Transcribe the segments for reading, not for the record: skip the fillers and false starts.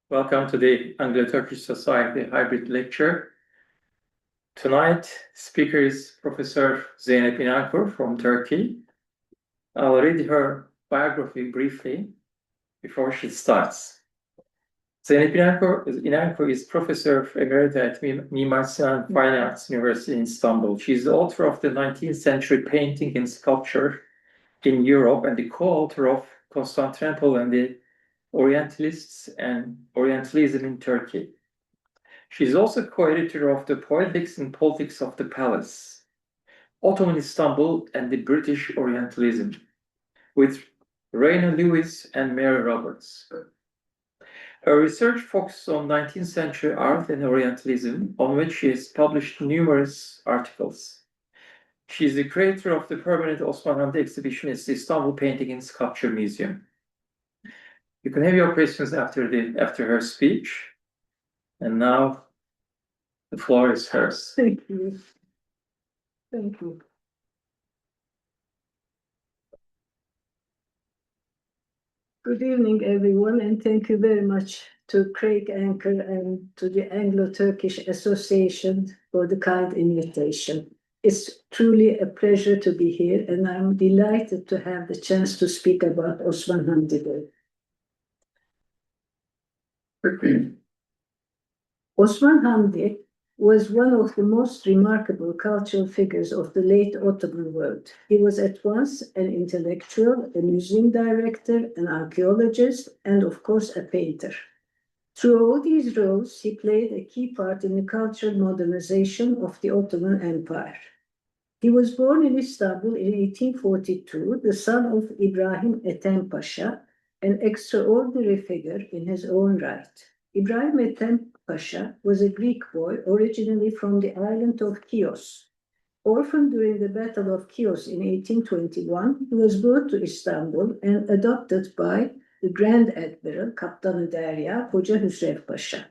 Welcome to the Anglo-Turkish Society hybrid lecture. Tonight, speaker is Professor Zeynep İnankur from Turkey. I'll read her biography briefly before she starts. Zeynep İnankur is Professor Emerita at Mimar Sinan Fine Arts University in Istanbul. She's the author of the 19th century painting and sculpture in Europe and the co-author of Constantinople and the Orientalists and Orientalism in Turkey. She is also co-editor of the Poetics and Politics of the Palace, Ottoman Istanbul and the British Orientalism, with Raina Lewis and Mary Roberts. Her research focuses on 19th century art and Orientalism, on which she has published numerous articles. She is the creator of the permanent Osman Hamdi exhibition at the Istanbul Painting and Sculpture Museum. You can have your questions after her speech. And now the floor is hers. Thank you. Thank you. Good evening, everyone, and thank you very much to Craig Anchor and to the Anglo-Turkish Association for the kind invitation. It's truly a pleasure to be here, and I'm delighted to have the chance to speak about Osman Hamdi Bey. Osman Hamdi was one of the most remarkable cultural figures of the late Ottoman world. He was at once an intellectual, a museum director, an archaeologist, and of course a painter. Through all these roles, he played a key part in the cultural modernization of the Ottoman Empire. He was born in Istanbul in 1842, the son of Ibrahim Ethem Pasha, an extraordinary figure in his own right. Ibrahim Ethem Pasha was a Greek boy originally from the island of Chios. Orphaned during the Battle of Chios in 1821, he was brought to Istanbul and adopted by the Grand Admiral, Kaptan-ı Derya, Hoca Hüsrev Pasha.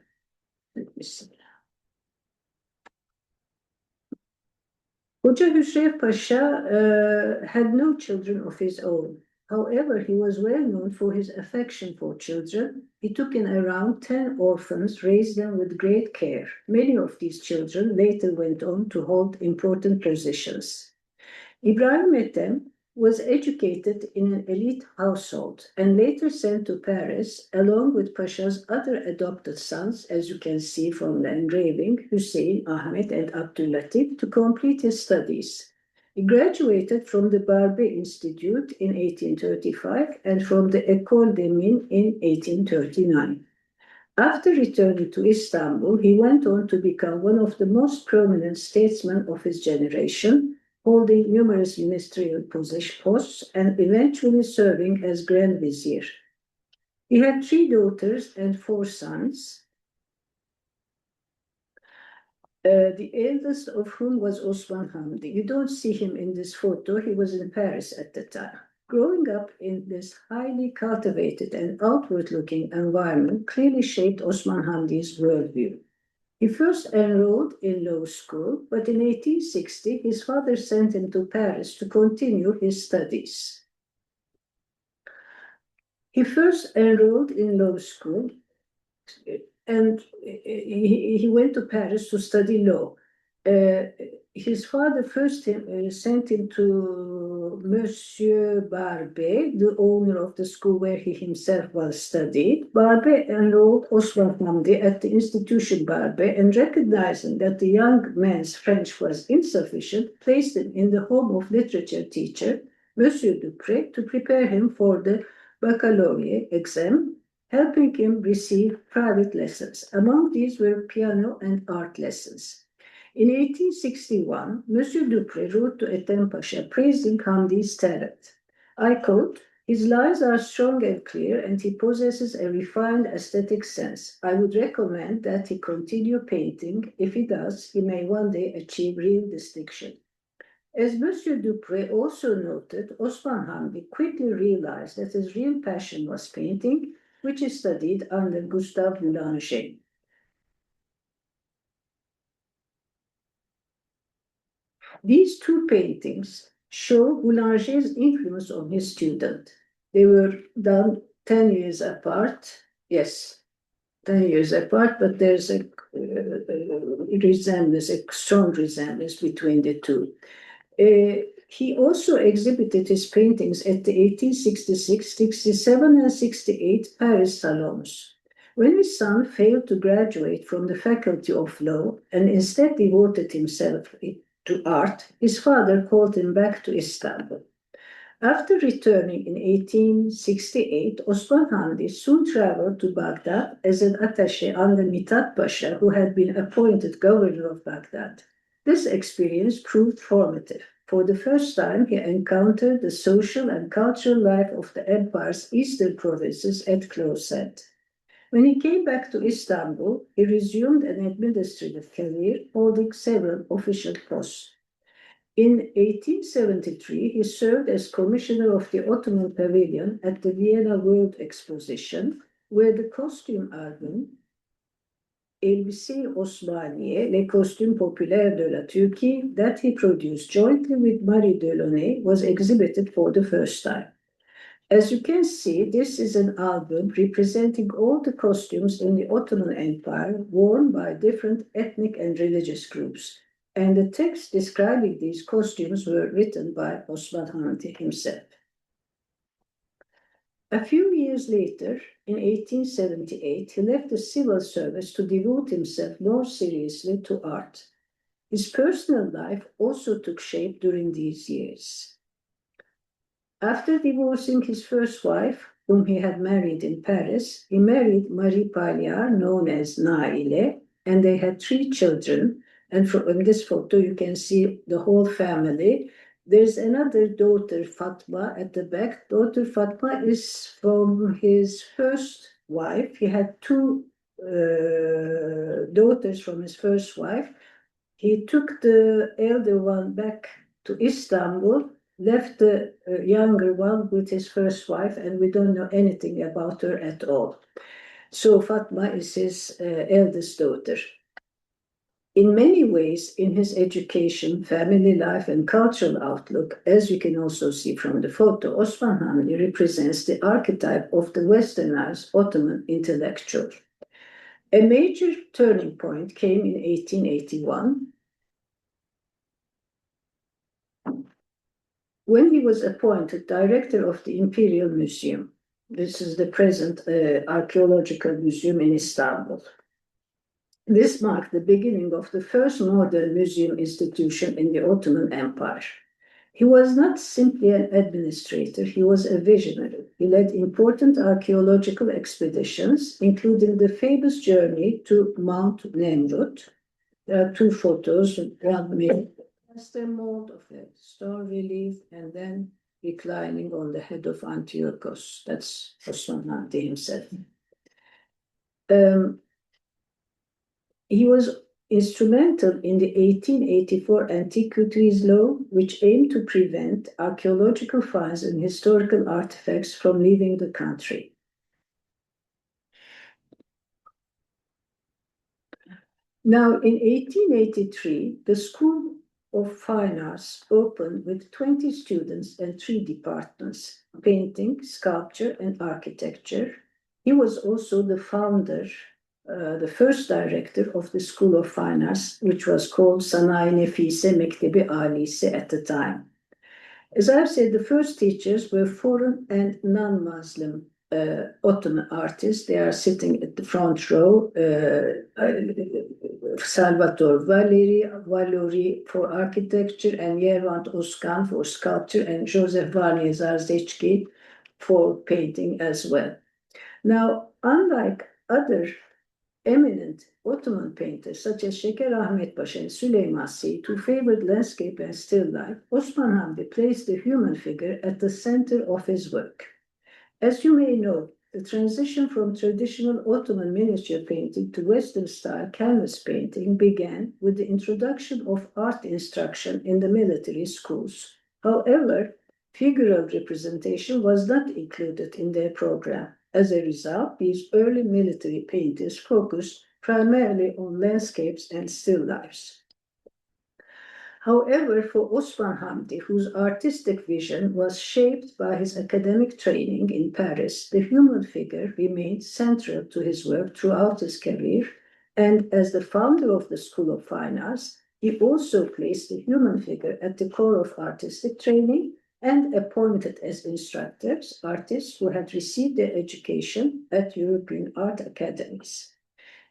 Hoca Hüsrev Pasha had no children of his own. However, he was well known for his affection for children. He took in around 10 orphans, raised them with great care. Many of these children later went on to hold important positions. Ibrahim Ethem was educated in an elite household and later sent to Paris along with Pasha's other adopted sons, as you can see from the engraving, Hussein, Ahmet, and Abdüllatif, to complete his studies. He graduated from the Barbe Institute in 1835 and from the École des Mines in 1839. After returning to Istanbul, he went on to become one of the most prominent statesmen of his generation, holding numerous ministerial posts and eventually serving as Grand Vizier. He had 3 daughters and 4 sons, the eldest of whom was Osman Hamdi. You don't see him in this photo. He was in Paris at the time. Growing up in this highly cultivated and outward-looking environment clearly shaped Osman Hamdi's worldview. He first enrolled in law school, but in 1860, his father sent him to Paris to continue his studies. He first enrolled in law school and he went to Paris to study law. His father first sent him to Monsieur Barbe, the owner of the school where he himself was studied. Barbe enrolled Osman Hamdi at the institution Barbe and recognizing that the young man's French was insufficient, placed him in the home of literature teacher, Monsieur Dupré, to prepare him for the baccalaureate exam, helping him receive private lessons. Among these were piano and art lessons. In 1861, Monsieur Dupré wrote to Ethem Pasha praising Hamdi's talent. I quote, "His lines are strong and clear, and he possesses a refined aesthetic sense. I would recommend that he continue painting. If he does, he may one day achieve real distinction." As Monsieur Dupré also noted, Osman Hamdi quickly realized that his real passion was painting, which he studied under Gustave Boulanger. These 2 paintings show Boulanger's influence on his student. They were done 10 years apart. Yes, 10 years apart, but there's a resemblance, a strong resemblance between the two. He also exhibited his paintings at the 1866, 67, and 68 Paris salons. When his son failed to graduate from the Faculty of Law and instead devoted himself to art, his father called him back to Istanbul. After returning in 1868, Osman Hamdi soon traveled to Baghdad as an attaché under Mithat Pasha, who had been appointed governor of Baghdad. This experience proved formative. For the first time, he encountered the social and cultural life of the empire's eastern provinces at close hand. When he came back to Istanbul, he resumed an administrative career, holding several official posts. In 1873, he served as commissioner of the Ottoman Pavilion at the Vienna World Exposition, where the costume album Elbise-i Osmaniye, Les Costumes Populaires de la Turquie, that he produced jointly with Marie Delaunay, was exhibited for the first time. As you can see, this is an album representing all the costumes in the Ottoman Empire worn by different ethnic and religious groups, and the texts describing these costumes were written by Osman Hamdi himself. A few years later, in 1878, he left the civil service to devote himself more seriously to art. His personal life also took shape during these years. After divorcing his first wife, whom he had married in Paris, he married Marie Pagliar, known as Naile, and they had 3 children. And in this photo, you can see the whole family. There's another daughter, Fatma, at the back. Daughter Fatma is from his first wife. He had 2 daughters from his first wife. He took the elder one back to Istanbul, left the younger one with his first wife, and we don't know anything about her at all. So Fatma is his eldest daughter. In many ways, in his education, family life, and cultural outlook, as you can also see from the photo, Osman Hamdi represents the archetype of the westernized Ottoman intellectual. A major turning point came in 1881, when he was appointed director of the Imperial Museum. This is the present archaeological museum in Istanbul. This marked the beginning of the first modern museum institution in the Ottoman Empire. He was not simply an administrator, he was a visionary. He led important archaeological expeditions, including the famous journey to Mount Nemrut. There are 2 photos, one made plaster mold of a stone relief, and then reclining on the head of Antiochus. That's Osman Hamdi himself. He was instrumental in the 1884 Antiquities Law, which aimed to prevent archaeological finds and historical artifacts from leaving the country. Now, in 1883, the School of Fine Arts opened with 20 students and 3 departments: painting, sculpture, and architecture. He was also the founder, the first director of the School of Fine Arts, which was called Sanayi Nefise Mektebi Alisi at the time. As I've said, the first teachers were foreign and non-Muslim Ottoman artists. They are sitting at the front row. Salvatore Valori for architecture, and Yervant Özkan for sculpture, and Joseph Varney Zarzechki for painting as well. Now, unlike other eminent Ottoman painters such as Şeker Ahmet Paşa and Süleyman Seyit, who favored landscape and still life, Osman Hamdi placed the human figure at the center of his work. As you may know, the transition from traditional Ottoman miniature painting to Western-style canvas painting began with the introduction of art instruction in the military schools. However, figural representation was not included in their program. As a result, these early military painters focused primarily on landscapes and still lifes. However, for Osman Hamdi, whose artistic vision was shaped by his academic training in Paris, the human figure remained central to his work throughout his career, and as the founder of the School of Fine Arts, he also placed the human figure at the core of artistic training and appointed as instructors artists who had received their education at European art academies.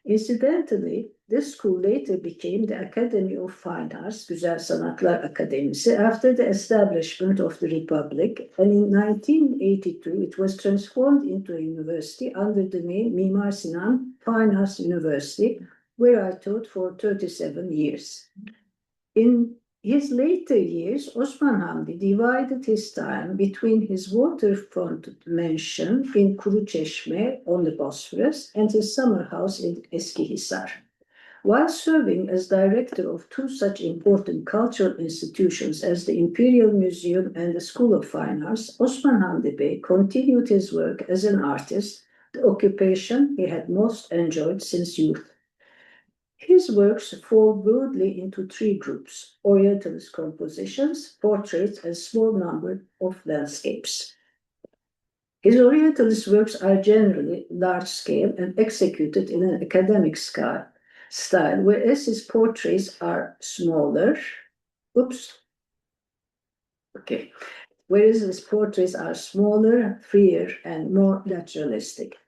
Incidentally, this school later became the Academy of Fine Arts, Güzel Sanatlar Akademisi, after the establishment of the Republic, and in 1982 it was transformed into a university under the name Mimar Sinan Fine Arts University, where I taught for 37 years. In his later years, Osman Hamdi divided his time between his waterfront mansion in Kuruçeşme on the Bosphorus and his summer house in Eskihisar. While serving as director of two such important cultural institutions as the Imperial Museum and the School of Fine Arts, Osman Hamdi Bey continued his work as an artist, the occupation he had most enjoyed since youth. His works fall broadly into three groups: Orientalist compositions, portraits, and small number of landscapes. His Orientalist works are generally large-scale and executed in an academic style, whereas his portraits are smaller. Whereas his portraits are smaller, freer, and more naturalistic.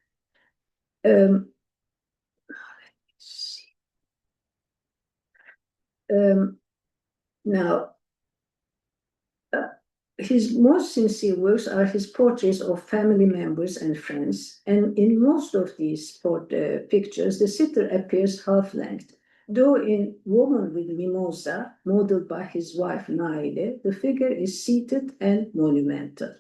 His most sincere works are his portraits of family members and friends, and in most of these pictures, the sitter appears half-length, though in Woman with Mimosa, modeled by his wife Naile, the figure is seated and monumental.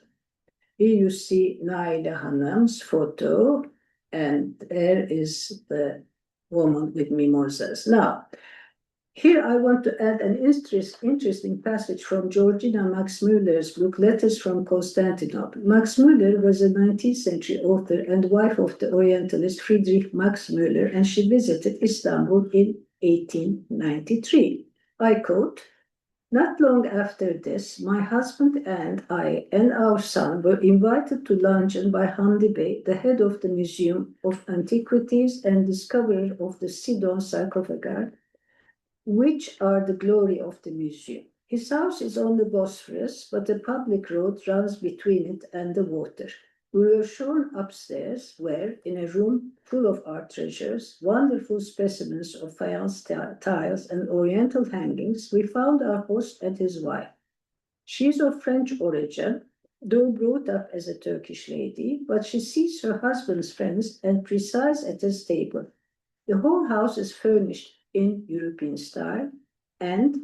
Here you see Naile Hanım's photo, and there is the Woman with Mimosas. Now, here I want to add an interesting passage from Georgina Max Müller's book, Letters from Constantinople. Max Müller was a 19th century author and wife of the Orientalist Friedrich Max Müller, and she visited Istanbul in 1893. I quote, "Not long after this, my husband and I and our son were invited to luncheon by Hamdi Bey, the head of the Museum of Antiquities and discoverer of the Sidon sarcophagi, which are the glory of the museum. His house is on the Bosphorus, but a public road runs between it and the water. We were shown upstairs where, in a room full of art treasures, wonderful specimens of faience tiles and oriental hangings, we found our host and his wife. She is of French origin, though brought up as a Turkish lady, but she sees her husband's friends and presides at his table. The whole house is furnished in European style,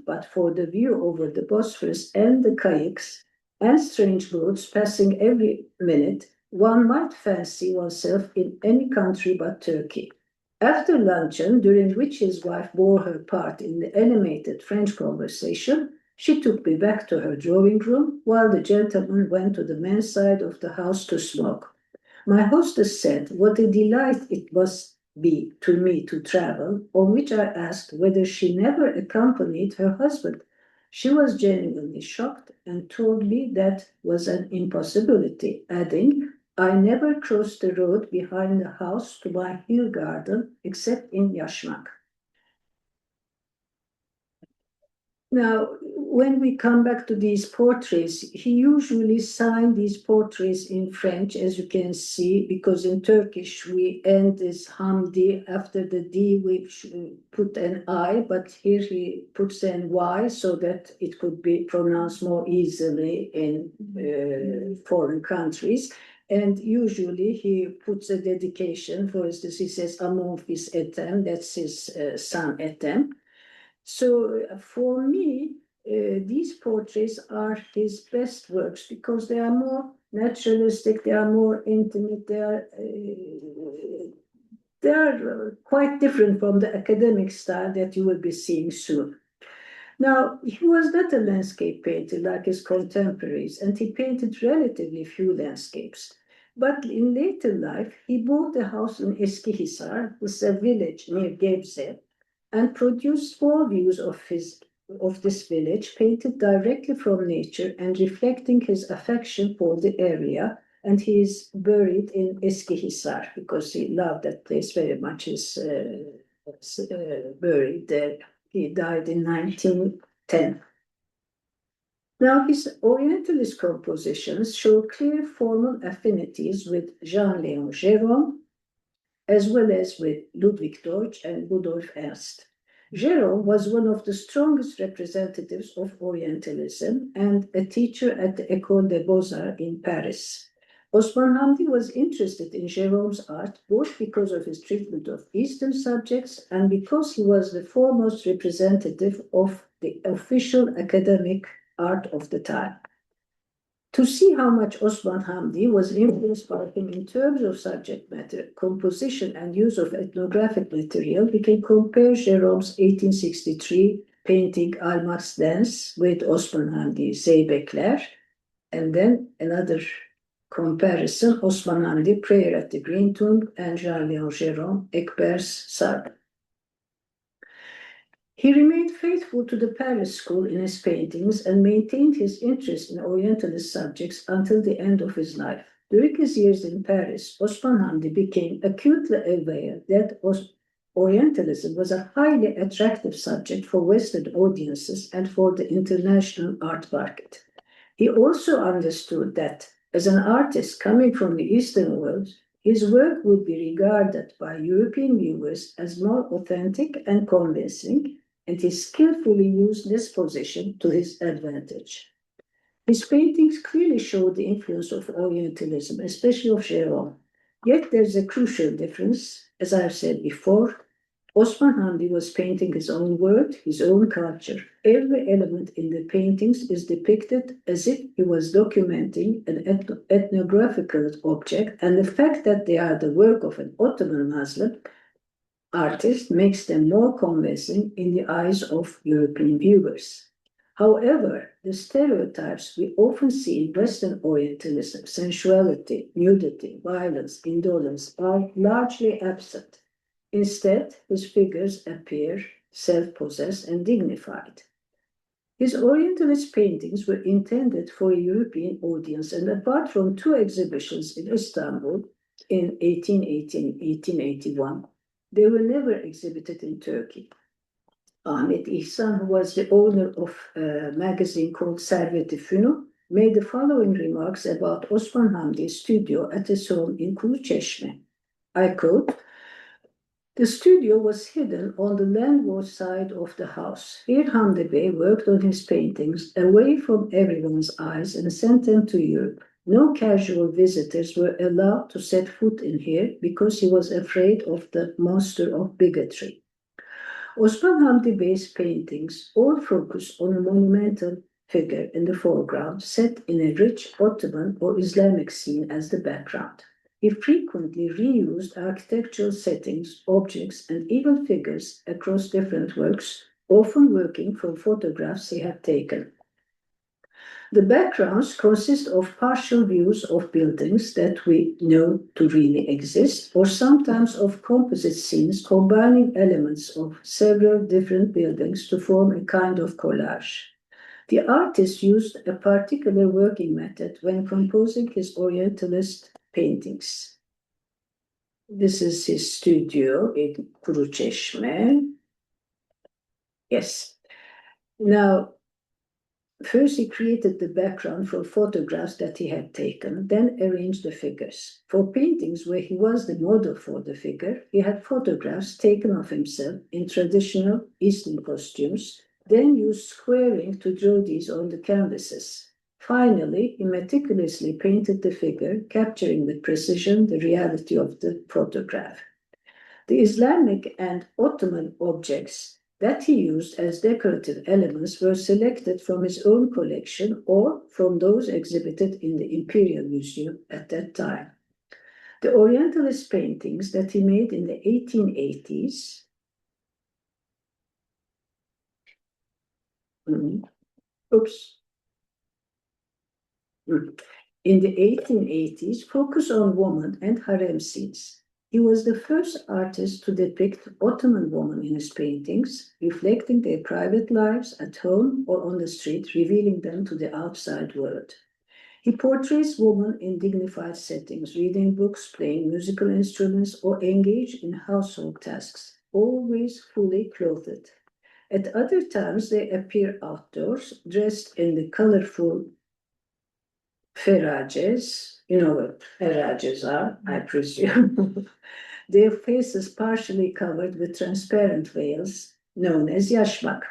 but for the view over the Bosphorus and the kayaks and strange boats passing every minute, one might fancy oneself in any country but Turkey. After luncheon, during which his wife bore her part in the animated French conversation, she took me back to her drawing room, while the gentleman went to the men's side of the house to smoke. My hostess said what a delight it must be to me to travel, on which I asked whether she never accompanied her husband. She was genuinely shocked and told me that was an impossibility, adding, I never crossed the road behind the house to my hill garden except in Yashmak. Now, when we come back to these portraits, he usually signed these portraits in French, as you can see, because in Turkish we end this Hamdi, after the D we put an I, but here he puts an Y so that it could be pronounced more easily in foreign countries. And usually he puts a dedication, for instance, he says, Amon fils Ethem, that's his son Ethem. So for me, these portraits are his best works because they are more naturalistic, they are more intimate, they are quite different from the academic style that you will be seeing soon. Now, he was not a landscape painter like his contemporaries, and he painted relatively few landscapes. But in later life, he bought a house in Eskihisar, which is a village near Gebze, and produced small views of his of this village, painted directly from nature and reflecting his affection for the area. And he is buried in Eskihisar because he loved that place very much. He's buried there. He died in 1910. Now, his Orientalist compositions show clear formal affinities with Jean-Léon Gérôme, as well as with Ludwig Deutsch and Rudolf Ernst. Gérôme was one of the strongest representatives of Orientalism and a teacher at the École des Beaux-Arts in Paris. Osman Hamdi was interested in Gérôme's art both because of his treatment of Eastern subjects and because he was the foremost representative of the official academic art of the time. To see how much Osman Hamdi was influenced by him in terms of subject matter, composition, and use of ethnographic material, we can compare Gérôme's 1863 painting Almack's Dance with Osman Hamdi's Zeybekler, and then another comparison, Osman Hamdi, Prayer at the Green Tomb, and Jean-Léon Gérôme, Ekber's Sarg. He remained faithful to the Paris school in his paintings and maintained his interest in Orientalist subjects until the end of his life. During his years in Paris, Osman Hamdi became acutely aware that Orientalism was a highly attractive subject for Western audiences and for the international art market. He also understood that, as an artist coming from the Eastern world, his work would be regarded by European viewers as more authentic and convincing, and he skillfully used this position to his advantage. His paintings clearly show the influence of Orientalism, especially of Gérôme. Yet there's a crucial difference. As I've said before, Osman Hamdi was painting his own world, his own culture. Every element in the paintings is depicted as if he was documenting an ethnographical object, and the fact that they are the work of an Ottoman Muslim artist makes them more convincing in the eyes of European viewers. However, the stereotypes we often see in Western Orientalism, sensuality, nudity, violence, indolence, are largely absent. Instead, his figures appear self-possessed and dignified. His Orientalist paintings were intended for a European audience, and apart from two exhibitions in Istanbul in 1880 and 1881, they were never exhibited in Turkey. Ahmet İhsan, who was the owner of a magazine called Servet-i Fünun, made the following remarks about Osman Hamdi's studio at his home in Kuruçeşme. I quote, "The studio was hidden on the landward side of the house. Here Hamdi Bey worked on his paintings away from everyone's eyes and sent them to Europe. No casual visitors were allowed to set foot in here because he was afraid of the monster of bigotry." Osman Hamdi Bey's paintings all focus on a monumental figure in the foreground, set in a rich Ottoman or Islamic scene as the background. He frequently reused architectural settings, objects, and even figures across different works, often working from photographs he had taken. The backgrounds consist of partial views of buildings that we know to really exist, or sometimes of composite scenes combining elements of several different buildings to form a kind of collage. The artist used a particular working method when composing his Orientalist paintings. This is his studio in Kuruçeşme. Yes. Now, first he created the background for photographs that he had taken, then arranged the figures. For paintings where he was the model for the figure, he had photographs taken of himself in traditional Eastern costumes, then used squaring to draw these on the canvases. Finally, he meticulously painted the figure, capturing with precision the reality of the photograph. The Islamic and Ottoman objects that he used as decorative elements were selected from his own collection or from those exhibited in the Imperial Museum at that time. The Orientalist paintings that he made in the 1880s in the 1880s focus on women and harem scenes. He was the first artist to depict Ottoman women in his paintings, reflecting their private lives at home or on the street, revealing them to the outside world. He portrays women in dignified settings, reading books, playing musical instruments, or engaged in household tasks, always fully clothed. At other times, they appear outdoors, dressed in the colorful feraces. You know what feraces are, I presume. Their faces partially covered with transparent veils, known as yashmak.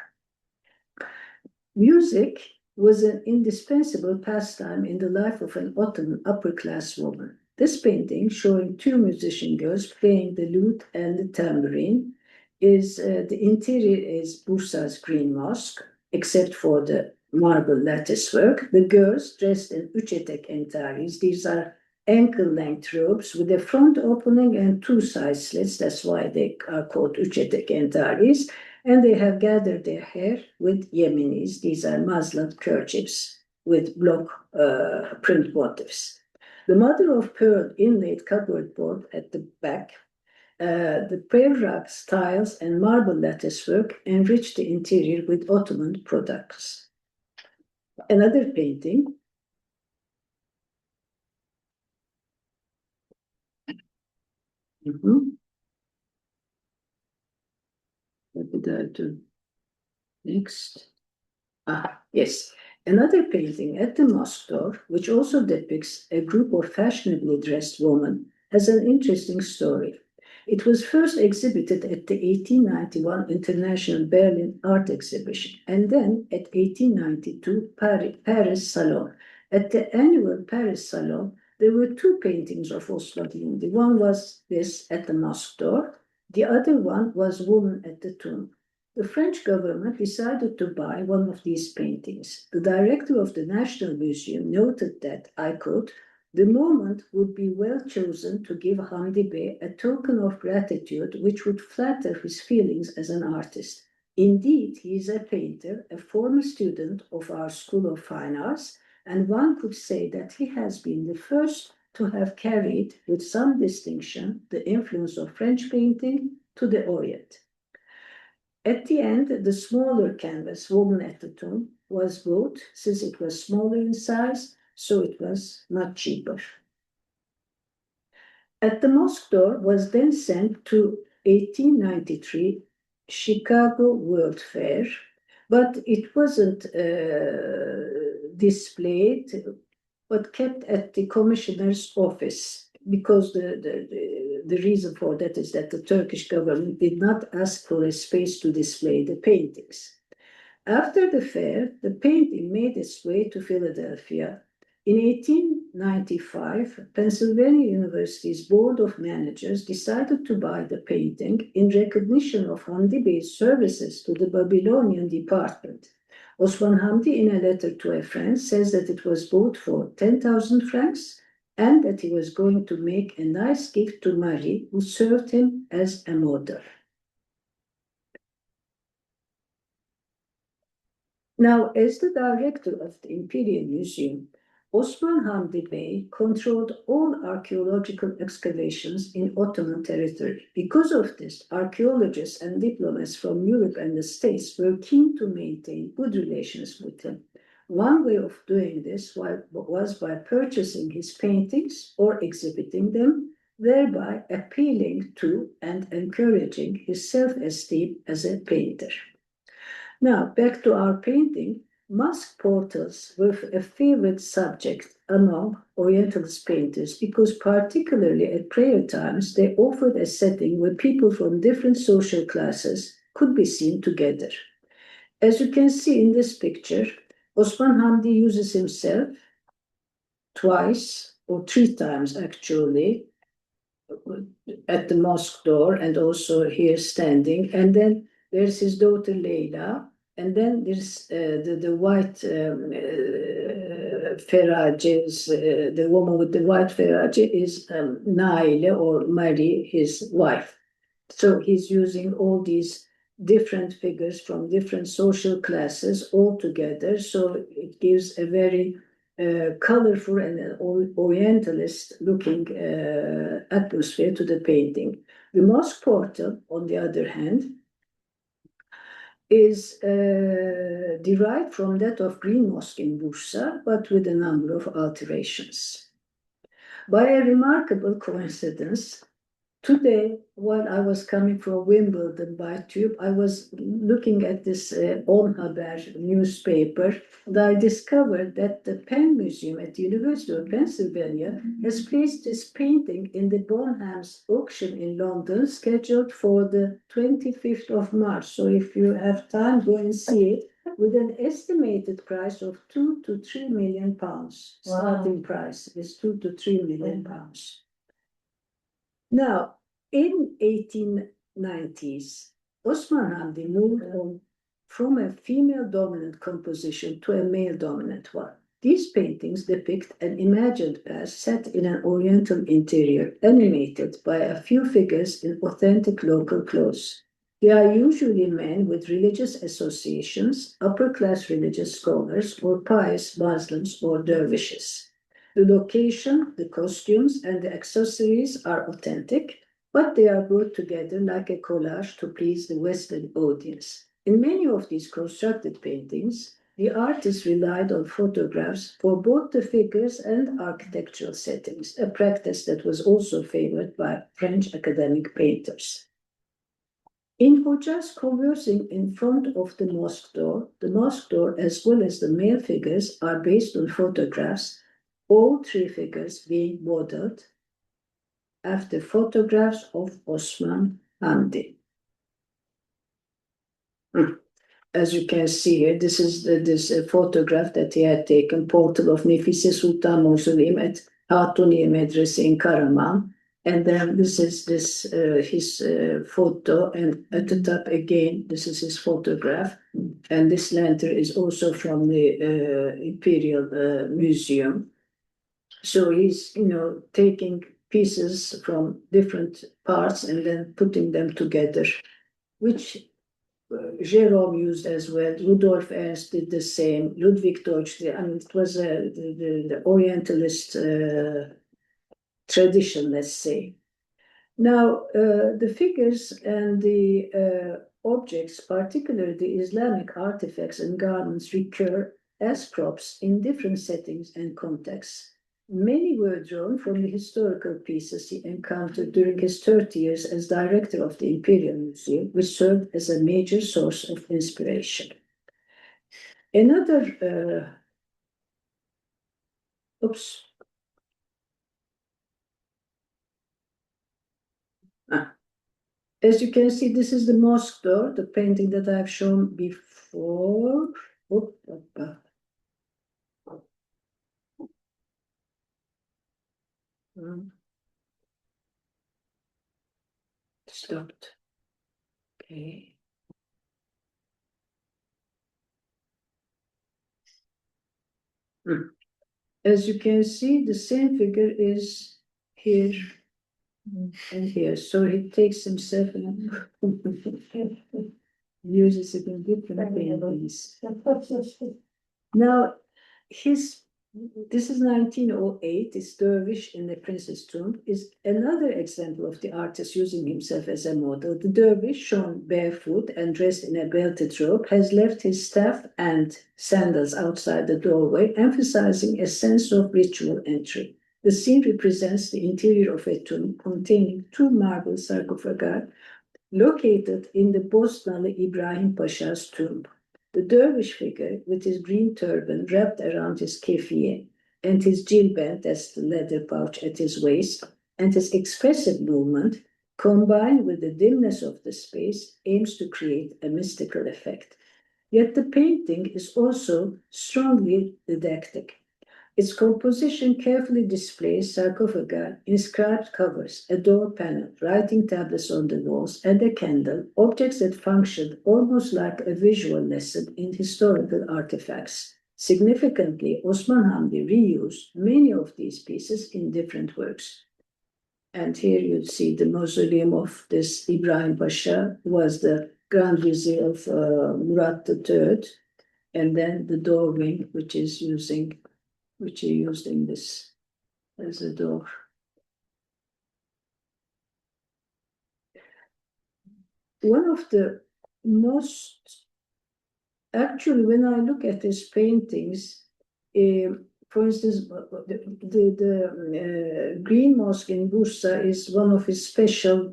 Music was an indispensable pastime in the life of an Ottoman upper-class woman. This painting, showing two musician girls playing the lute and the tambourine, is the interior is Bursa's Green Mosque, except for the marble lattice work. The girls dressed in üç etek entaris. These are ankle-length robes with a front opening and two side slits. That's why they are called üç etek entaris. And they have gathered their hair with yeminis. These are muslin kerchiefs with block print motifs. The mother of pearl inlaid cupboard board at the back, the prayer rug tiles and marble lattice work enriched the interior with Ottoman products. Another painting. What did I do? Next. Yes. Another painting at the mosque door, which also depicts a group of fashionably dressed women, has an interesting story. It was first exhibited at the 1891 International Berlin Art Exhibition and then at 1892 Paris Salon. At the annual Paris Salon, there were two paintings of Osman Hamdi. One was this at the mosque door. The other one was Woman at the Tomb. The French government decided to buy one of these paintings. The director of the National Museum noted that, I quote, the moment would be well chosen to give Hamdi Bey a token of gratitude which would flatter his feelings as an artist. Indeed, he is a painter, a former student of our School of Fine Arts, and one could say that he has been the first to have carried, with some distinction, the influence of French painting to the Orient. At the end, the smaller canvas, Woman at the Tomb, was bought since it was smaller in size, so it was much cheaper. At the mosque door was then sent to 1893 Chicago World Fair, but it wasn't displayed, but kept at the commissioner's office, because the reason for that is that the Turkish government did not ask for a space to display the paintings. After the fair, the painting made its way to Philadelphia. In 1895, Pennsylvania University's Board of Managers decided to buy the painting in recognition of Hamdi Bey's services to the Babylonian department. Osman Hamdi, in a letter to a friend, says that it was bought for 10,000 francs and that he was going to make a nice gift to Marie, who served him as a model. Now, as the director of the Imperial Museum, Osman Hamdi Bey controlled all archaeological excavations in Ottoman territory. Because of this, archaeologists and diplomats from Europe and the States were keen to maintain good relations with him. One way of doing this was by purchasing his paintings or exhibiting them, thereby appealing to and encouraging his self-esteem as a painter. Now, back to our painting. Mosque portals were a favorite subject among Orientalist painters because, particularly at prayer times, they offered a setting where people from different social classes could be seen together. As you can see in this picture, Osman Hamdi uses himself twice or three times actually at the mosque door and also here standing, and then there's his daughter Leyla. And then there's the white feraces, the woman with the white ferace is Naile or Marie, his wife. So he's using all these different figures from different social classes all together. So it gives a very colorful and an Orientalist looking atmosphere to the painting. The mosque portal, on the other hand, is derived from that of Green Mosque in Bursa, but with a number of alterations. By a remarkable coincidence, today, while I was coming from Wimbledon by tube, I was looking at this On Haber newspaper, and I discovered that the Penn Museum at the University of Pennsylvania has placed this painting in the Bonham's auction in London, scheduled for the 25th of March. So if you have time, go and see it, with an estimated price of 2 to 3 million pounds. Wow. Starting price is 2 to 3 million pounds. Now, in 1890s, Osman Hamdi moved on from a female-dominant composition to a male-dominant one. These paintings depict an imagined past set in an Oriental interior, animated by a few figures in authentic local clothes. They are usually men with religious associations, upper-class religious scholars, or pious Muslims or dervishes. The location, the costumes, and the accessories are authentic, but they are brought together like a collage to please the Western audience. In many of these constructed paintings, the artist relied on photographs for both the figures and architectural settings, a practice that was also favored by French academic painters. In Hojjas conversing in front of the mosque door as well as the male figures are based on photographs, all three figures being modeled after photographs of Osman Hamdi. As you can see here, this is this photograph that he had taken, portal of Nefise Sultan Mausoleum at Hatuniye Medrese in Karaman. And then this is his photo, and at the top again, this is his photograph. And this lantern is also from the Imperial Museum. So he's, taking pieces from different parts and then putting them together, which Jerome used as well. Rudolf Ernst did the same. Ludwig Deutsch did. I mean, it was the Orientalist tradition, let's say. Now, the figures and the objects, particularly the Islamic artifacts and garments, recur as props in different settings and contexts. Many were drawn from the historical pieces he encountered during his 30 years as director of the Imperial Museum, which served as a major source of inspiration. Another, as you can see, this is the mosque door, the painting that I've shown before. Stopped. Okay. As you can see, the same figure is here and here. So he takes himself and uses it in different paintings. Now, this is 1908, this dervish in the Prince's Tomb is another example of the artist using himself as a model. The dervish, shown barefoot and dressed in a belted robe, has left his staff and sandals outside the doorway, emphasizing a sense of ritual entry. The scene represents the interior of a tomb containing two marble sarcophagi located in the Bosnalı Ibrahim Pasha's tomb. The dervish figure, with his green turban wrapped around his kefiye, and his jilbab, that's the leather pouch at his waist, and his expressive movement, combined with the dimness of the space, aims to create a mystical effect. Yet the painting is also strongly didactic. Its composition carefully displays sarcophagi, inscribed covers, a door panel, writing tablets on the walls, and a candle, objects that function almost like a visual lesson in historical artifacts. Significantly, Osman Hamdi reused many of these pieces in different works. And here you see the mausoleum of this Ibrahim Pasha, who was the Grand Vizier of Murat III, and then the door wing, which is using which he used in this as a door. One of the most, actually, when I look at his paintings, for instance, the Green Mosque in Bursa is one of his special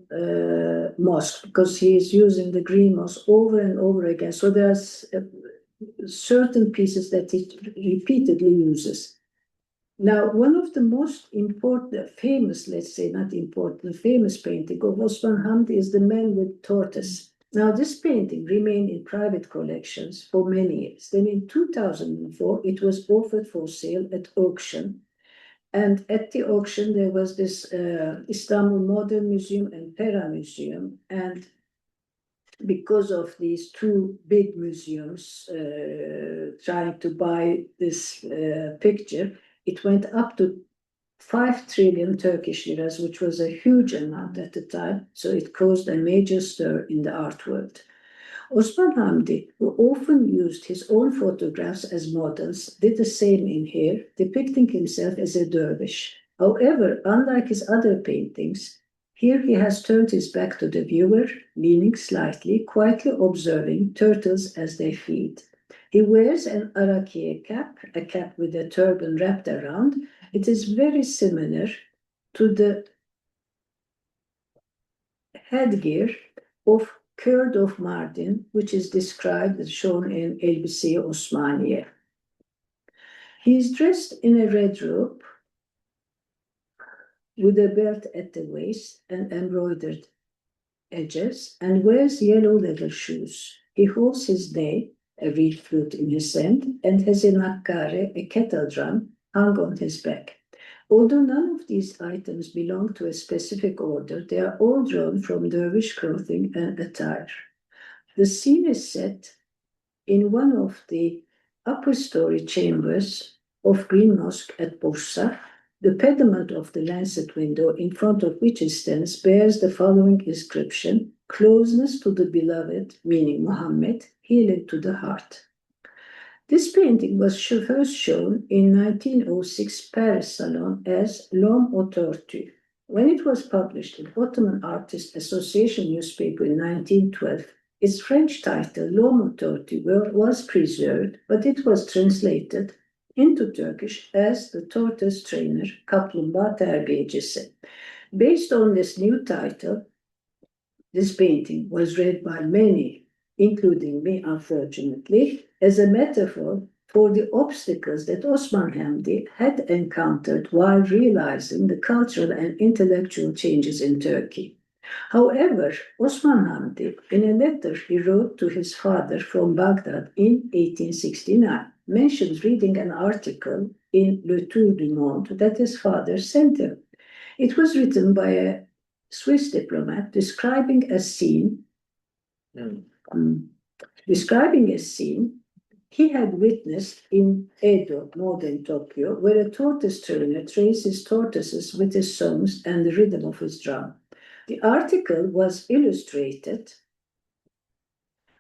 mosques because he is using the Green Mosque over and over again. So there's certain pieces that he repeatedly uses. Now, one of the most important, famous, let's say, not important, famous painting of Osman Hamdi is The Man with Tortoise. Now, this painting remained in private collections for many years. Then in 2004, it was offered for sale at auction. And at the auction, there was this Istanbul Modern Museum and Pera Museum. And because of these two big museums trying to buy this picture, it went up to 5 trillion Turkish liras, which was a huge amount at the time. So it caused a major stir in the art world. Osman Hamdi, who often used his own photographs as models, did the same in here, depicting himself as a dervish. However, unlike his other paintings, here he has turned his back to the viewer, leaning slightly, quietly observing turtles as they feed. He wears an arakiye cap, a cap with a turban wrapped around. It is very similar to the headgear of Kurd of Mardin, which is described as shown in Elbise-i Osmaniye. He is dressed in a red robe with a belt at the waist and embroidered edges, and wears yellow leather shoes. He holds his ney, a reed flute in his hand, and has a nakkare, a kettle drum, hung on his back. Although none of these items belong to a specific order, they are all drawn from dervish clothing and attire. The scene is set in one of the upper story chambers of Green Mosque at Bursa. The pediment of the lancet window in front of which it stands bears the following inscription: "Closeness to the beloved," meaning Muhammad, "healing to the heart." This painting was first shown in 1906 Paris Salon as L'Homme au Tortue. When it was published in Ottoman Artists Association newspaper in 1912, its French title, L'Homme au Tortue, was preserved, but it was translated into Turkish as The Tortoise Trainer, Kaplumbağa Terbiyecisi. Based on this new title, this painting was read by many, including me, unfortunately, as a metaphor for the obstacles that Osman Hamdi had encountered while realizing the cultural and intellectual changes in Turkey. However, Osman Hamdi, in a letter he wrote to his father from Baghdad in 1869, mentions reading an article in Le Tour du Monde that his father sent him. It was written by a Swiss diplomat describing a scene he had witnessed in Edo, modern Tokyo, where a tortoise trainer trains his tortoises with his songs and the rhythm of his drum. The article was illustrated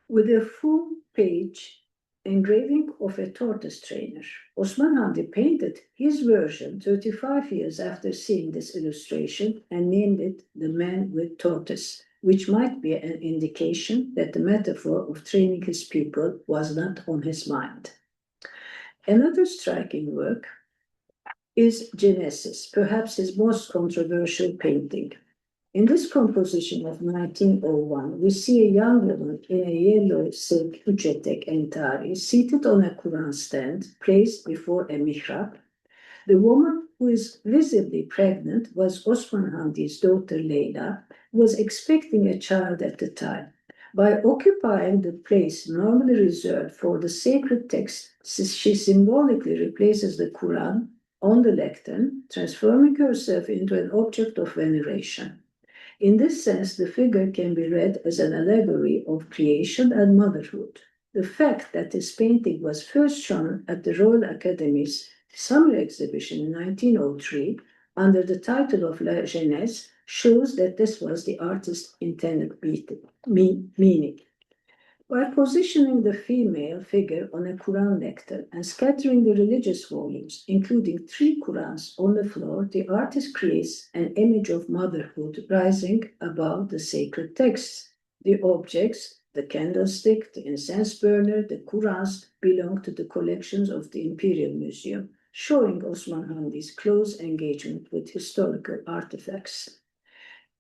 with a full-page engraving of a tortoise trainer. Osman Hamdi painted his version 35 years after seeing this illustration and named it The Man with Tortoise, which might be an indication that the metaphor of training his people was not on his mind. Another striking work is Genesis, perhaps his most controversial painting. In this composition of 1901, we see a young woman in a yellow silk uchetek entari seated on a Quran stand placed before a mihrab. The woman, who is visibly pregnant, was Osman Hamdi's daughter Leyla, who was expecting a child at the time. By occupying the place normally reserved for the sacred text, she symbolically replaces the Quran on the lectern, transforming herself into an object of veneration. In this sense, the figure can be read as an allegory of creation and motherhood. The fact that this painting was first shown at the Royal Academy's summer exhibition in 1903 under the title of La Jeunesse shows that this was the artist's intended meaning. By positioning the female figure on a Quran lectern and scattering the religious volumes, including 3 Qurans, on the floor, the artist creates an image of motherhood rising above the sacred texts. The objects, the candlestick, the incense burner, the Qurans, belong to the collections of the Imperial Museum, showing Osman Hamdi's close engagement with historical artifacts.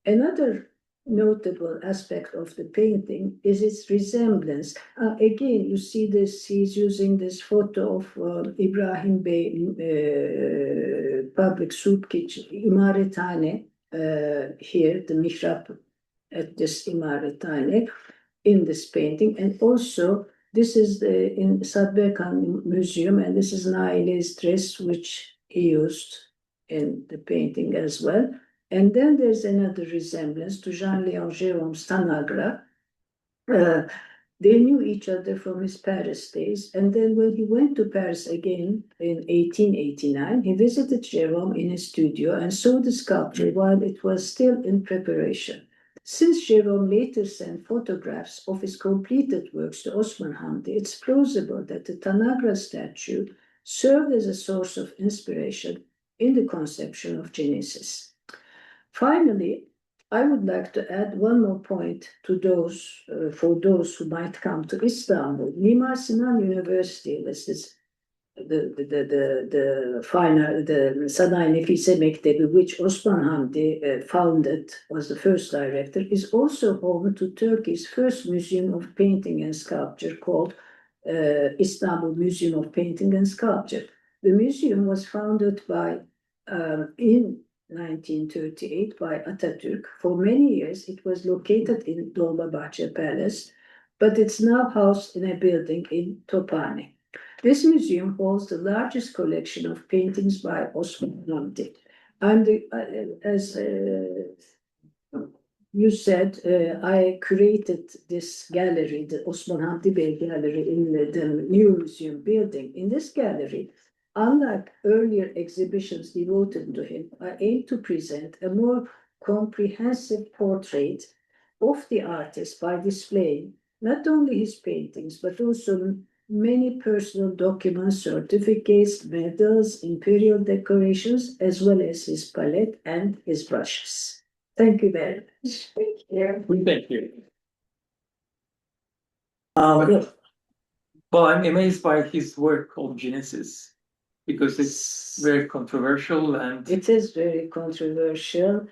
Another notable aspect of the painting is its resemblance. Again, you see this, he's using this photo of Ibrahim Bey public soup kitchen, İmarethane, here, the mihrab at this İmarethane in this painting. And also, this is in Sadbekan Museum, and this is Naile's dress, which he used in the painting as well. And then there's another resemblance to Jean-Léon Gérôme's Tanagra. They knew each other from his Paris days. And then when he went to Paris again in 1889, he visited Gérôme in his studio and saw the sculpture while it was still in preparation. Since Gérôme later sent photographs of his completed works to Osman Hamdi, it's plausible that the Tanagra statue served as a source of inspiration in the conception of Genesis. Finally, I would like to add one more point to those, for those who might come to Istanbul. Mimar Sinan University, this is the Sanayi Nefise Mektebi, which Osman Hamdi founded, was the first director, is also home to Turkey's first museum of painting and sculpture called Istanbul Museum of Painting and Sculpture. The museum was founded by in 1938 by Atatürk. For many years, it was located in Dolmabahce Palace, but it's now housed in a building in Tophane. This museum holds the largest collection of paintings by Osman Hamdi. And as you said, I created this gallery, the Osman Hamdi Bey Gallery in the new museum building. In this gallery, unlike earlier exhibitions devoted to him, I aim to present a more comprehensive portrait of the artist by displaying not only his paintings, but also many personal documents, certificates, medals, imperial decorations, as well as his palette and his brushes. Thank you very much. Thank you. Thank you. Well, I'm amazed by his work on Genesis because it's very controversial and it is very controversial.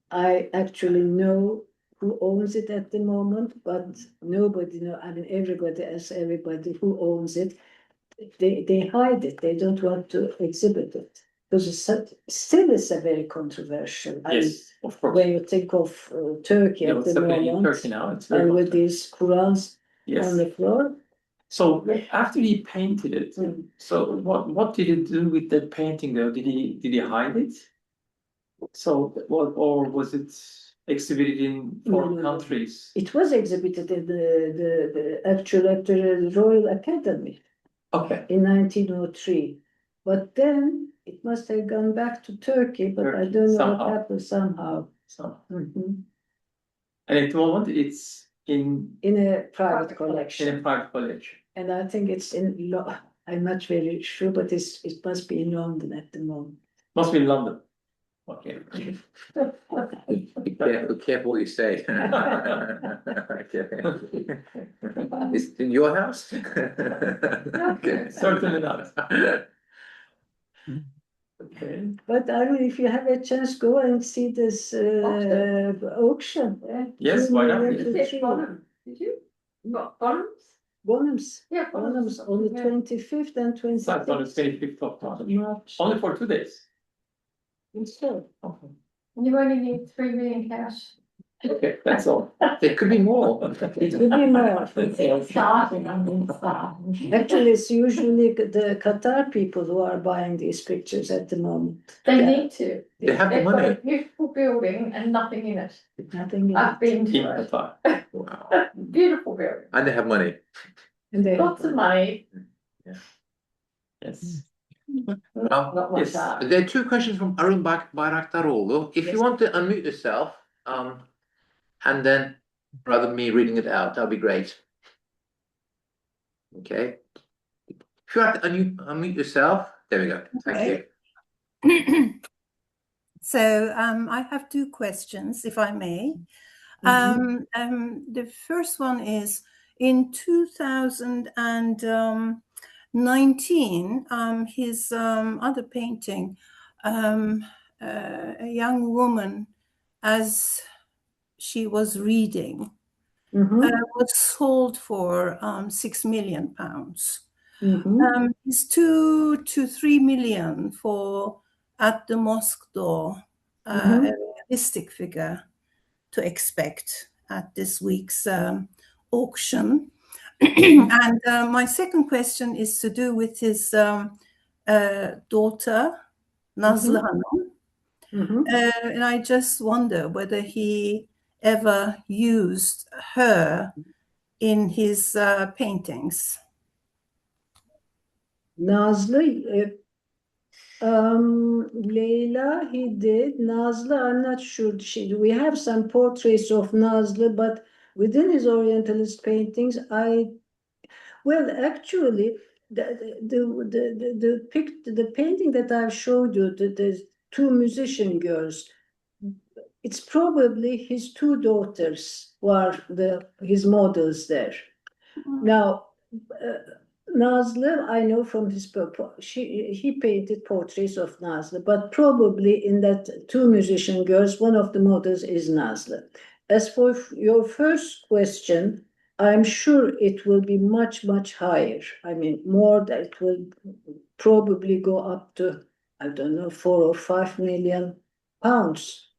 I actually know who owns it at the moment, but nobody knows. I mean, everybody asks everybody who owns it. They hide it. They don't want to exhibit it because still it's a very controversial. Yes, of course. When you think of Turkey at the moment, in Turkey now, it's very and with these Qurans on the floor. So after he painted it, so what did he do with that painting though? Did he hide it? So or was it exhibited in foreign countries? It was exhibited in actually at the Royal Academy. Okay. In 1903. But then it must have gone back to Turkey, but I don't know what happened somehow. And at the moment it's in a private collection. In a private collection. And I think it's in I'm not very sure, but it must be in London at the moment. Must be in London. Okay. Be careful what you say. Is it in your house? Okay, certainly not. Okay. But I mean, if you have a chance, go and see this auction. Yes, why not? Did you? Bonhams? Bonhams. Yeah, Bonhams on the 25th and 26th. Starts on the 25th of March. Only for 2 days. So, Okay. You only need 3 million cash. Okay, that's all. There could be more. it could be more. Starting. Actually, it's usually the Qatar people who are buying these pictures at the moment. They need to. They have the They've got a money. beautiful building and nothing in it. Nothing in I've it. been to In it. Qatar. Wow. Beautiful building. And they have money. And they Lots of money. Yes. Not much Yes. art. There are 2 questions from Arun Bayraktaroğlu. If you want to unmute yourself, and then rather than me reading it out, that'll be great. Okay. If you have to unmute yourself. There we go. Thank you. So I have two questions, if I may. The first one is in 2019, his other painting, a young woman as she was reading, was sold for £6 million. It's 2 to 3 million for at the mosque door, a realistic figure to expect at this week's auction. And my second question is to do with his daughter, Nazlı Hanım. And I just wonder whether he ever used her in his paintings. Nazlı, Leyla, he did. Nazlı, I'm not sure. We have some portraits of Nazlı, but within his Orientalist paintings, actually, the painting that I've showed you, the two musician girls, it's probably his two daughters who are his models there. Now, Nazlı, I know from his he painted portraits of Nazlı, but probably in that two musician girls, one of the models is Nazlı. As for your first question, I'm sure it will be much, much higher. I mean, more that it will probably go up to, I don't know, 4 or 5 million pounds.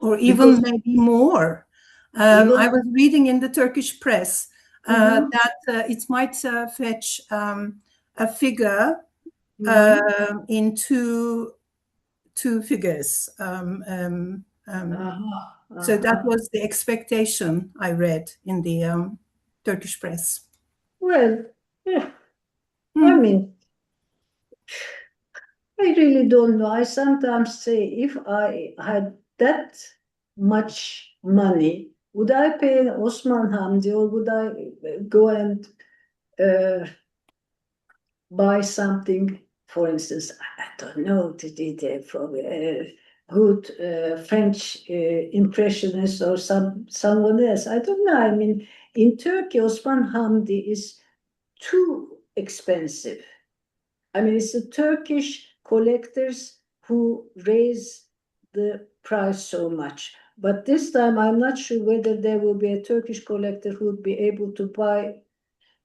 Or even maybe more. I was reading in the Turkish press that it might fetch a figure in two figures. So that was the expectation I read in the Turkish press. Well, yeah. I mean, I really don't know. I sometimes say, if I had that much money, would I pay Osman Hamdi, or would I go and buy something, for instance, I don't know, from good French impressionist or someone else. I don't know. I mean, in Turkey, Osman Hamdi is too expensive. I mean, it's the Turkish collectors who raise the price so much. But this time, I'm not sure whether there will be a Turkish collector who would be able to buy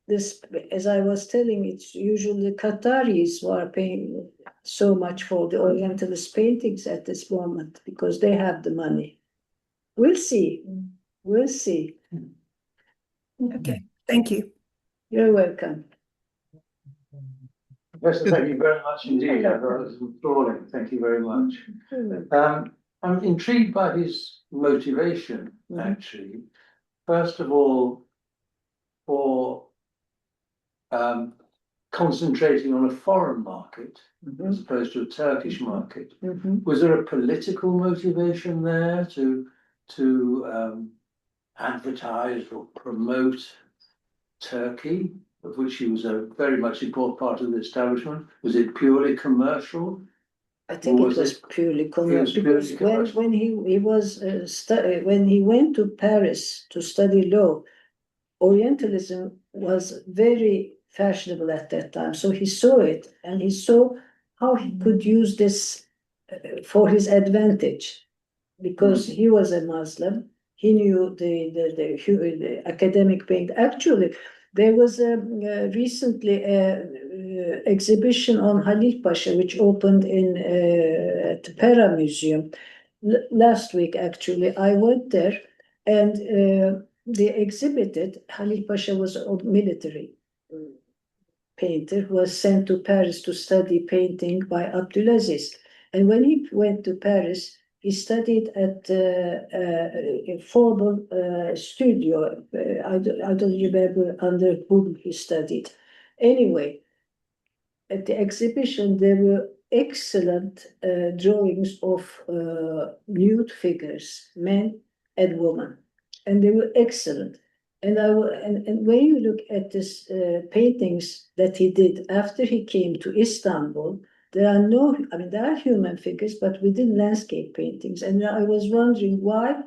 this. As I was telling, it's usually Qataris who are paying so much for the Orientalist paintings at this moment because they have the money. We'll see. We'll see. Okay, thank you. You're welcome. Yes, thank you very much indeed. I thought it was enthralling. Thank you very much. I'm intrigued by his motivation, actually. First of all, for concentrating on a foreign market as opposed to a Turkish market. Was there a political motivation there to advertise or promote Turkey, of which he was a very much important part of the establishment? Was it purely commercial? I think it was purely commercial. Because when he was when he went to Paris to study law, Orientalism was very fashionable at that time. So he saw it, and he saw how he could use this for his advantage, because he was a Muslim. He knew the academic paint. Actually, there was recently an exhibition on Halil Pasha, which opened in at the Pera Museum last week. Actually, I went there, and they exhibited. Halil Pasha was a military painter who was sent to Paris to study painting by Abdulaziz. And when he went to Paris, he studied at a formal studio. I don't remember under whom he studied. Anyway, at the exhibition, there were excellent drawings of nude figures, men and women. And they were excellent. And when you look at this paintings that he did after he came to Istanbul, there are human figures, but within landscape paintings. And I was wondering why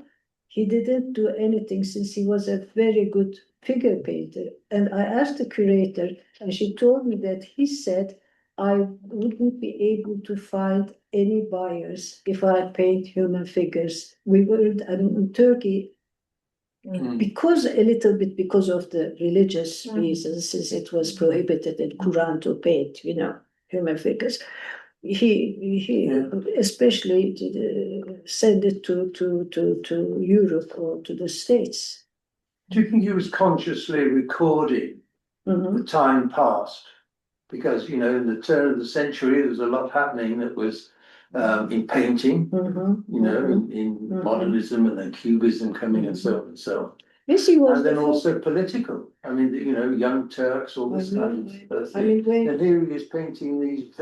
he didn't do anything, since he was a very good figure painter. And I asked the curator, and she told me that he said, I wouldn't be able to find any buyers if I paint human figures. In Turkey, because of the religious reasons, since it was prohibited in Quran to paint, human figures, he especially send it to Europe or to the States. Do you think he was consciously recording the time past? Because, in the turn of the century, there was a lot happening that was in painting, in modernism and then cubism coming and so on and so on. Yes, he was. And then also political. I mean, young Turks, all this kind of thing. And here he is painting these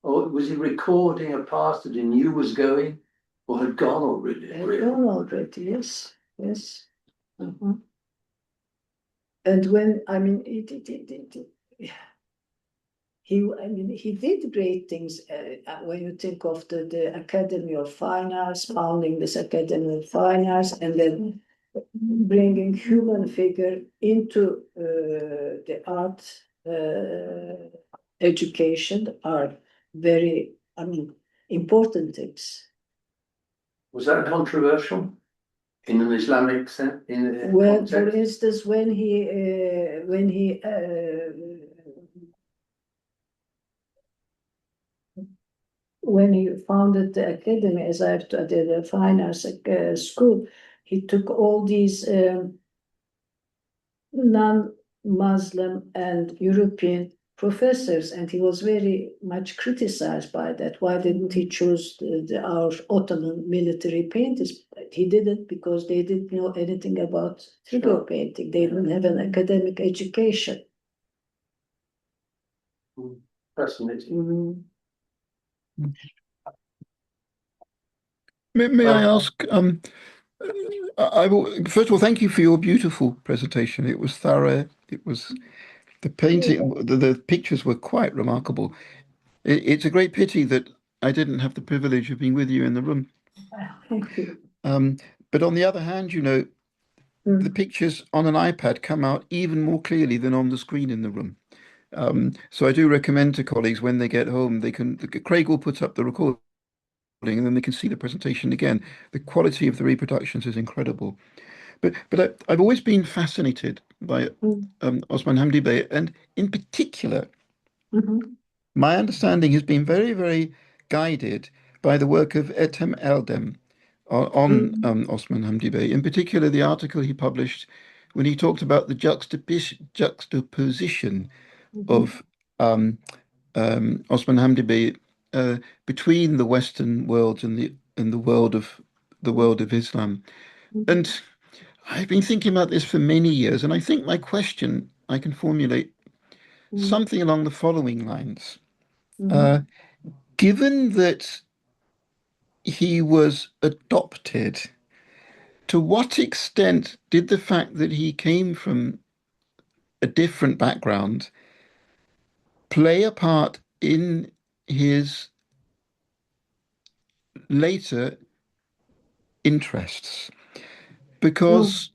or was he recording a past that he knew was going or had gone already? Had gone already, yes. And when, he did great things when you think of the Academy of Fine Arts, founding this Academy of Fine Arts, and then bringing human figure into the art education are very, important things. Was that controversial in an Islamic sense? Well, for instance, when he founded the academy, as I did the fine arts school, he took all these non-Muslim and European professors, and he was very much criticized by that. Why didn't he choose our Ottoman military painters? He didn't, because they didn't know anything about figure painting. They didn't have an academic education. Fascinating. May I ask, first of all, thank you for your beautiful presentation. It was thorough. It was the painting, the pictures were quite remarkable. It's a great pity that I didn't have the privilege of being with you in the room. Thank you. But on the other hand, the pictures on an iPad come out even more clearly than on the screen in the room. So I do recommend to colleagues, when they get home, Craig will put up the recording and then they can see the presentation again. The quality of the reproductions is incredible. But I've always been fascinated by Osman Hamdi Bey, and in particular, my understanding has been very, very guided by the work of Ethem Eldem on Osman Hamdi Bey. In particular, the article he published when he talked about the juxtaposition of Osman Hamdi Bey between the Western world and the world of Islam. And I've been thinking about this for many years, and I think my question I can formulate something along the following lines. Given that he was adopted, to what extent did the fact that he came from a different background play a part in his later interests? Because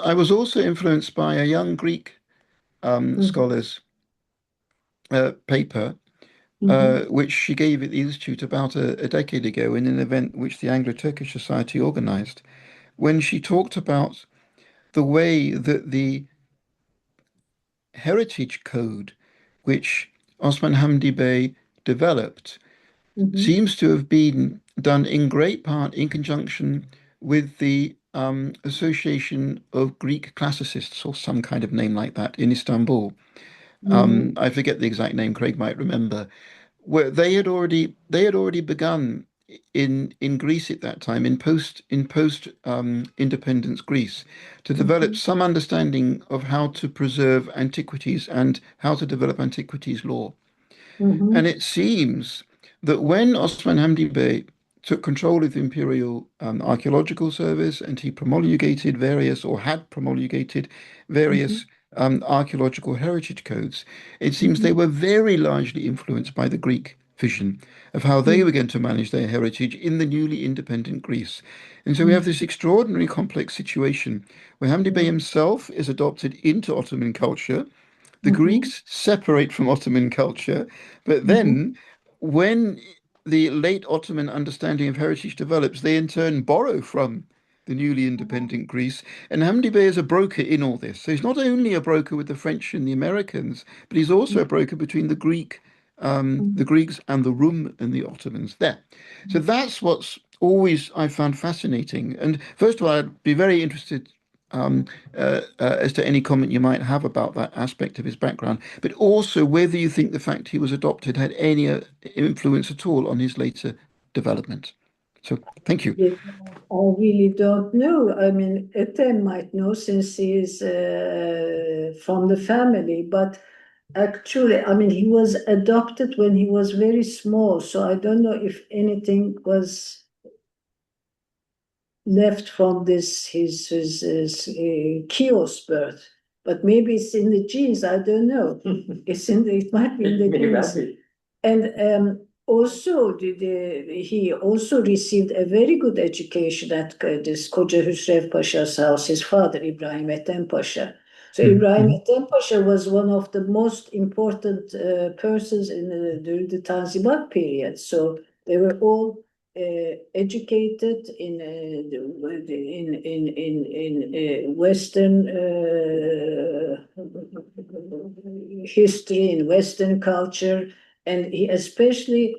I was also influenced by a young Greek scholar's paper, which she gave at the Institute about a decade ago in an event which the Anglo-Turkish Society organized, when she talked about the way that the heritage code which Osman Hamdi Bey developed seems to have been done in great part in conjunction with the Association of Greek Classicists, or some kind of name like that, in Istanbul. I forget the exact name, Craig might remember, where they had already begun in Greece at that time, in post independence Greece, to develop some understanding of how to preserve antiquities and how to develop antiquities law. And it seems that when Osman Hamdi Bey took control of the Imperial Archaeological Service, and he promulgated various, or had promulgated various archaeological heritage codes. It seems they were very largely influenced by the Greek vision of how they were going to manage their heritage in the newly independent Greece. And so we have this extraordinary complex situation where Hamdi Bey himself is adopted into Ottoman culture. The Greeks separate from Ottoman culture, but then when the late Ottoman understanding of heritage develops, they in turn borrow from the newly independent Greece. And Hamdi Bey is a broker in all this. So he's not only a broker with the French and the Americans, but he's also a broker between the Greeks and the Rum and the Ottomans there. So that's what's always I found fascinating. And first of all, I'd be very interested as to any comment you might have about that aspect of his background, but also whether you think the fact he was adopted had any influence at all on his later development. So, thank you. Yes, I really don't know. I mean, Ethem might know since he is from the family, but actually, I mean, he was adopted when he was very small, so I don't know if anything was left from this his chaos birth, but maybe it's in the genes. I don't know. It might be in the genes. And also, he also received a very good education at this Koca Hüsrev Pasha's house. His father, Ibrahim Ethem Pasha. So Ibrahim Ethem Pasha was one of the most important persons during the Tanzimat period. So they were all educated in Western history, in Western culture, and he especially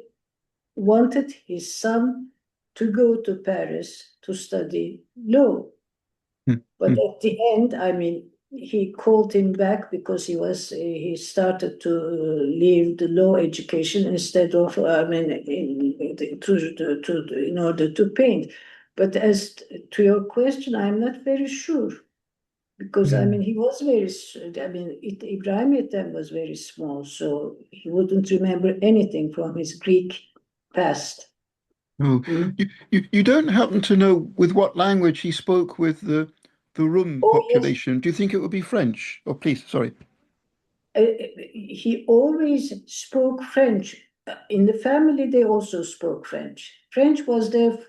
wanted his son to go to Paris to study law. But at the end, I mean, he called him back because he started to leave the law education instead of in order to paint. But as to your question, I'm not very sure because I mean he was Ibrahim Ethem was very small, so he wouldn't remember anything from his Greek past. Oh, you don't happen to know with what language he spoke with the Rum population? Yes. Do you think it would be French? Oh, please, sorry. He always spoke French. In the family, they also spoke French. French was the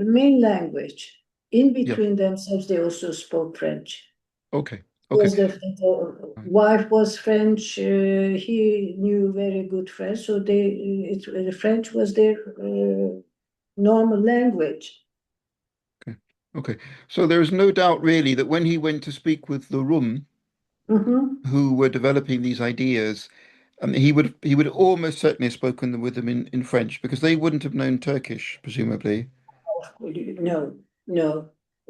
main language. In between themselves, they also spoke French. Okay. Because the wife was French, he knew very good French, so the French was their normal language. Okay. So there is no doubt really that when he went to speak with the Rum, who were developing these ideas, he would almost certainly have spoken with them in French because they wouldn't have known Turkish, presumably. No.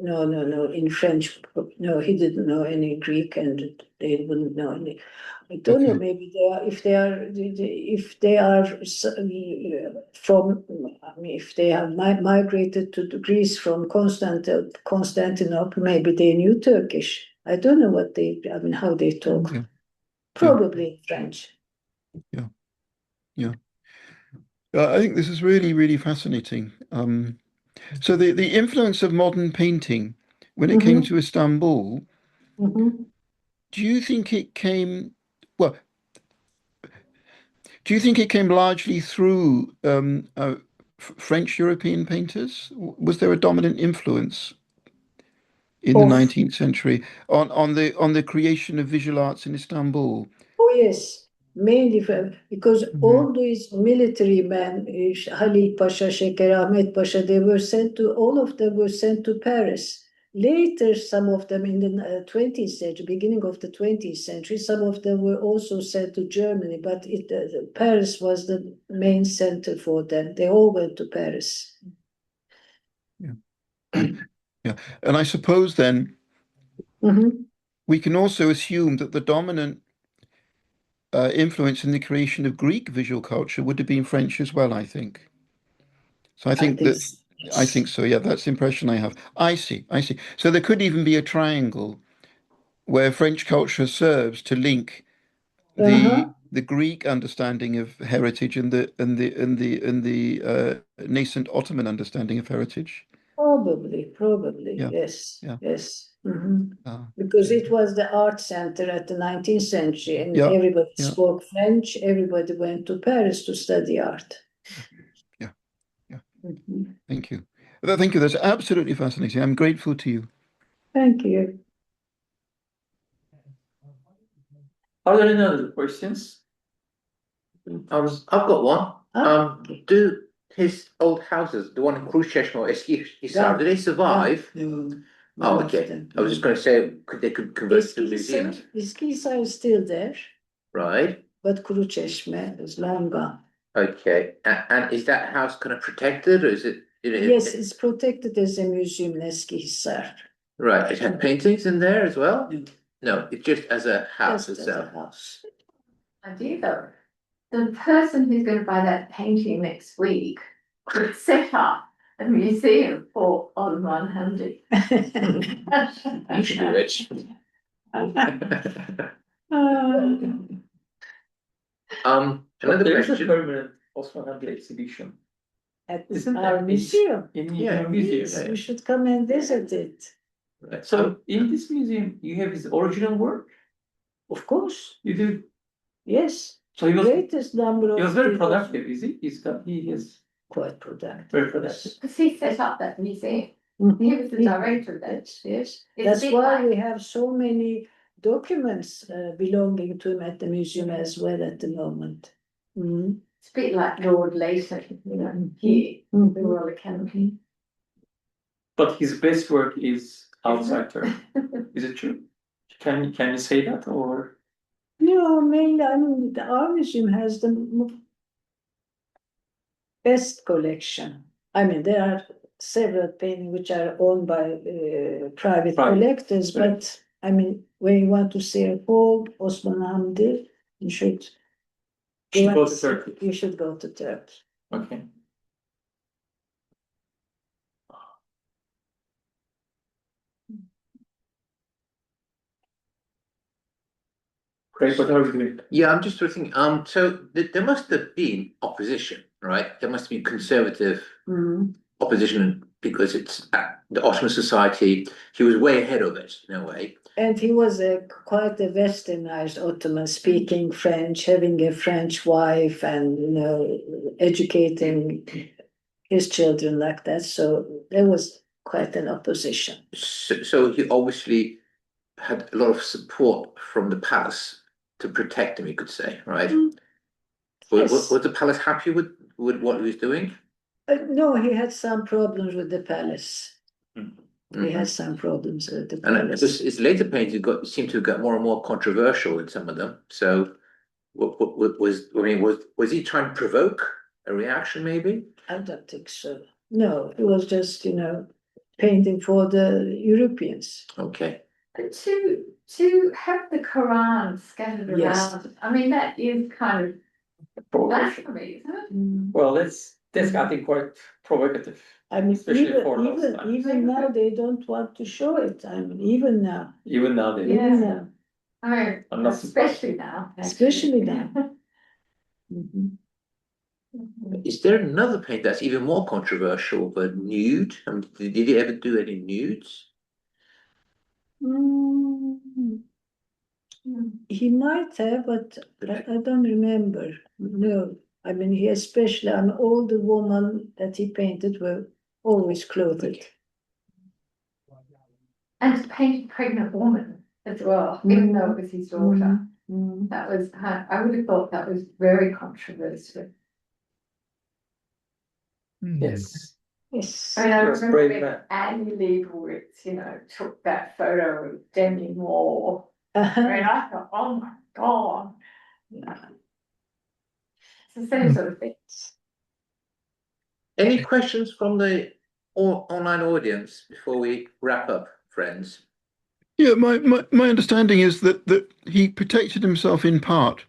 In French, no, he didn't know any Greek, and they wouldn't know any. I don't know. Maybe if they are from, I mean, if they have migrated to Greece from Constantinople, maybe they knew Turkish. I don't know how they talk. Probably French. Yeah. I think this is really, really fascinating. So the influence of modern painting when it came to Istanbul, do you think it came, well, do you think it came largely through French European painters? Was there a dominant influence in the 19th century on the creation of visual arts in Istanbul? Oh, yes. Mainly because all these military men, Halil Pasha, Şeker Ahmet Pasha, all of them were sent to Paris. Later, some of them in the 20th century, beginning of the 20th century, some of them were also sent to Germany, but Paris was the main center for them. They all went to Paris. Yeah. And I suppose then we can also assume that the dominant influence in the creation of Greek visual culture would have been French as well, I think. So I think so. Yeah, that's the impression I have. I see. So there could even be a triangle where French culture serves to link the the Greek understanding of heritage and the nascent Ottoman understanding of heritage? Probably, Yeah, yes, yeah. yes. Ah, Because it was the art center at the 19th century, and Yeah, everybody yeah. spoke French. Everybody went to Paris to study art. Yeah, yeah. Mhm. Thank you. Thank you. That's absolutely fascinating. I'm grateful to you. Thank you. Are there any other questions? I've got one. Okay. Do his old houses, the one in Khrushchev or Eskihisar, do they survive? No, Oh, none of okay. them. I was just going to say, they could convert to museums, Eskihisar is still there, right? but Kuruçeşme is long gone. Okay. And is that house kind of protected, or is it? Yes, it's protected as a museum in Eskihisar. Right. It had paintings in there as well? No. No, it's just as a house Just as itself. a house. Idea though. The person who's going to buy that painting next week could set up a museum for Osman Hamdi. You should be rich. Another There is a question. permanent Osman Hamdi exhibition. At Isn't our that museum. in Yeah. your museum? Yes, you should come and visit it. Right. So in this museum, you have his original work. Of course, You do. yes. So he was Greatest number of very people- productive, is he? He is Quite productive. very productive. Because he set up that museum. Mhm. He was the director of that. Yes. It's That's a bit why like- we have so many documents belonging to him at the museum as well at the moment. Mhm. It's a bit like Lord Leighton, you know, Mhm. here, Mhm. the Royal Academy. But his best work is outside Turkey. Is it true? Can you say that, or No, mainly, I mean, our museum has the best collection. I mean, there are several paintings which are owned by private collectors, right. but I mean, when you want to see a whole Osman Hamdi, you should go to Turkey? You should go to Turkey. Okay. Great. What are we doing? Yeah, I'm just thinking, so there must have been opposition, right? There must have been conservative Mhm. opposition because it's the Ottoman society. He was way ahead of it in a way. And he was quite a westernized Ottoman, speaking French, having a French wife, and educating his children like that. So there was quite an opposition. So he obviously had a lot of support from the palace to protect him, you could say, right? Yes. Was the palace happy with what he was doing? No, he had some problems with the palace. He Mhm. had some problems with the And palace. because his later paintings seemed to get more and more controversial in some of them. So, was he trying to provoke a reaction? Maybe. I don't think so. No, it was just, painting for the Europeans. Okay. But to have the Quran scattered Yes. around, I mean, that is kind of Provocation. blasphemy, isn't it? Well, that's I think quite provocative. I mean, Especially for those even times. even now they don't want to show it. I mean, even now. Even now they. Yeah. Even now. I mean, I'm not especially now. actually. Especially now. Mhm. Is there another paint that's even more controversial, but nude? I mean, did he ever do any nudes? Mm, He might have, but I don't remember. No, I mean, all the women that he painted were always clothed. And to paint a pregnant woman as well, even though it was his daughter. Mhm. That was, I would have thought that was very controversial. Yes. Yes. I mean, I Yes, remember brave when man. Annie Leibovitz, took that photo of Demi Moore. I Uh-huh. mean, I thought, oh my God. It's the same sort of thing. Any questions from the online audience before we wrap up, friends? Yeah, my understanding is that he protected himself in part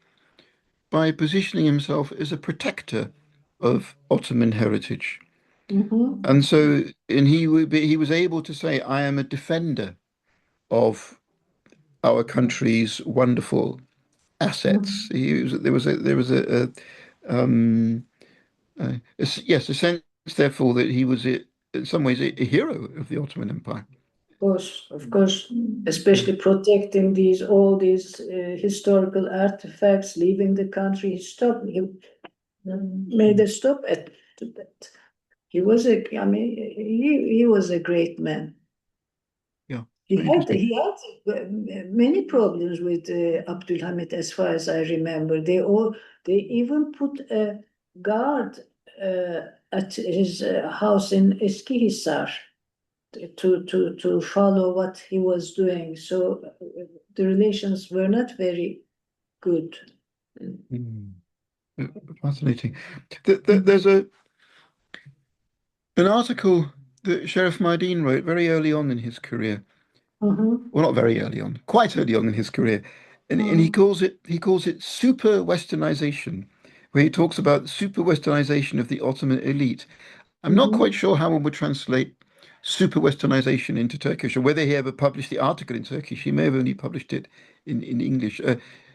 by positioning himself as a protector of Ottoman heritage. Mhm. And so, he was able to say, I am a defender of our country's wonderful assets. There was yes, a sense, therefore, that he was in some ways a hero of the Ottoman Empire. Of course, especially protecting all these historical artifacts, leaving the country. He made a stop at that. He was he was a great man. Yeah, He very had interesting. many problems with Abdülhamit, as far as I remember. They even put a guard at his house in Eskihisar to follow what he was doing. So the relations were not very good. Fascinating. There's an article that Sheriff Mardin wrote very early on in his career. Well, not very early on, quite early on in his career, and he calls it super Westernization, where he talks about super Westernization of the Ottoman elite. I'm not quite sure how one would translate super Westernization into Turkish, or whether he ever published the article in Turkish. He may have only published it in English.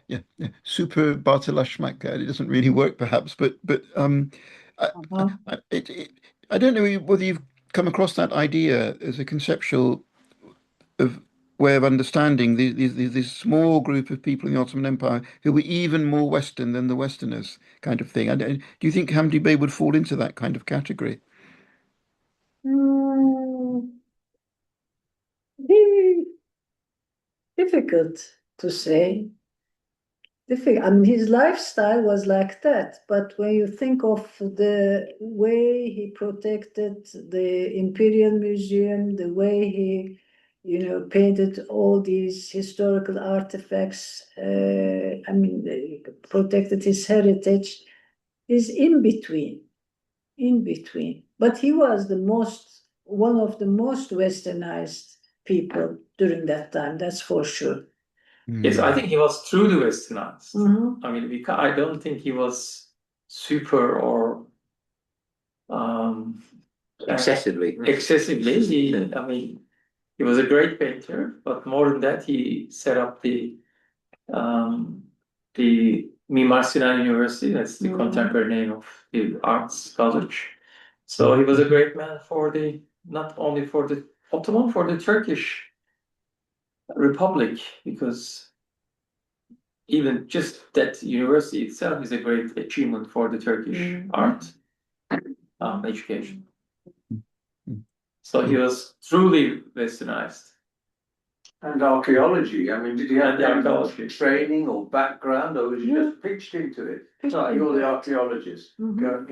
Yeah, super Bartılaşmak. It doesn't really work, perhaps, but I don't know whether you've come across that idea as a conceptual of way of understanding this small group of people in the Ottoman Empire who were even more Western than the Westerners, kind of thing. Do you think Hamdi Bey would fall into that kind of category? Very difficult to say. I mean, his lifestyle was like that, but when you think of the way he protected the Imperial Museum, the way he, painted all these historical artifacts, protected his heritage, is in between. But he was one of the most westernized people during that time, that's for sure. Yes, I think he was truly Westernized. Mhm. I mean, I don't think he was super or Excessively. He was a great painter, but more than that, he set up the Mimar Sinan University. That's the contemporary name of the arts college. So he was a great man not only for the Ottoman, for the Turkish Republic, because even just that university itself is a great achievement for the Turkish art education. So he was truly Westernized. And archaeology. I mean, did he have archaeology training or background, or was he just pitched into it? Like you're the archaeologist, No.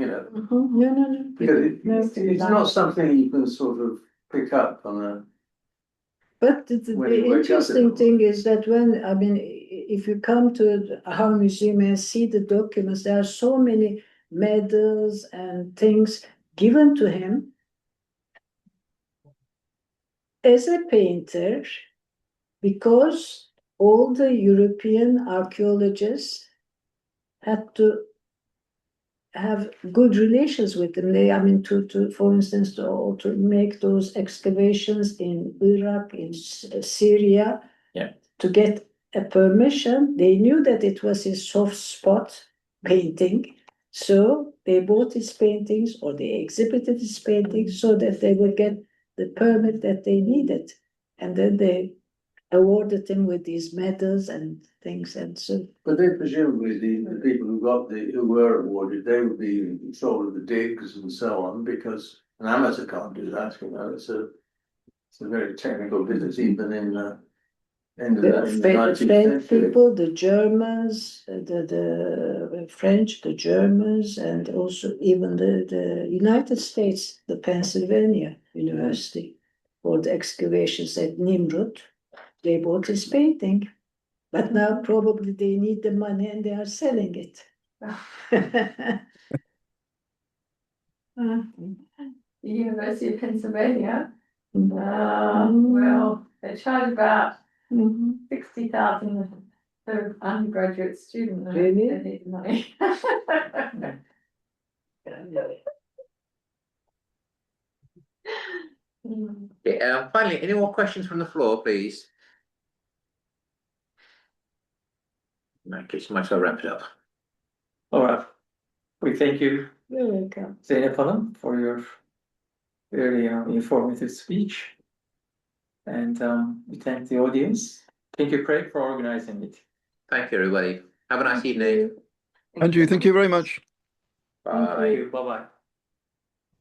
Because it's not something you can sort of pick up on a. But the interesting thing is that if you come to our museum and see the documents, there are so many medals and things given to him as a painter, because all the European archaeologists had to have good relations with them. For instance, to make those excavations in Iraq, in Syria, to get a permission. They knew that it was his soft spot, painting, so they bought his paintings or they exhibited his paintings so that they would get the permit that they needed, and then they awarded him with these medals and things, and so. But then presumably the people who were awarded, they would be in control of the digs and so on, because an amateur can't do that. It's a very technical business, even in the French people, the Germans, the French, the Germans, and also even the United States, the Pennsylvania University, for the excavations at Nimrud. They bought his painting, but now probably they need the money and they are selling it. The University of Pennsylvania. Well, they charge about 60,000 per undergraduate student. Really? They need money. Finally, any more questions from the floor, please? In that case, might as well wrap it up. All right. We thank you, You're welcome. Zeynep Hanım, for your very informative speech. And we thank the audience. Thank you, Craig, for organizing it. Thank you, everybody. Have a nice evening. Andrew, thank you very much. Bye. Thank you. Bye-bye.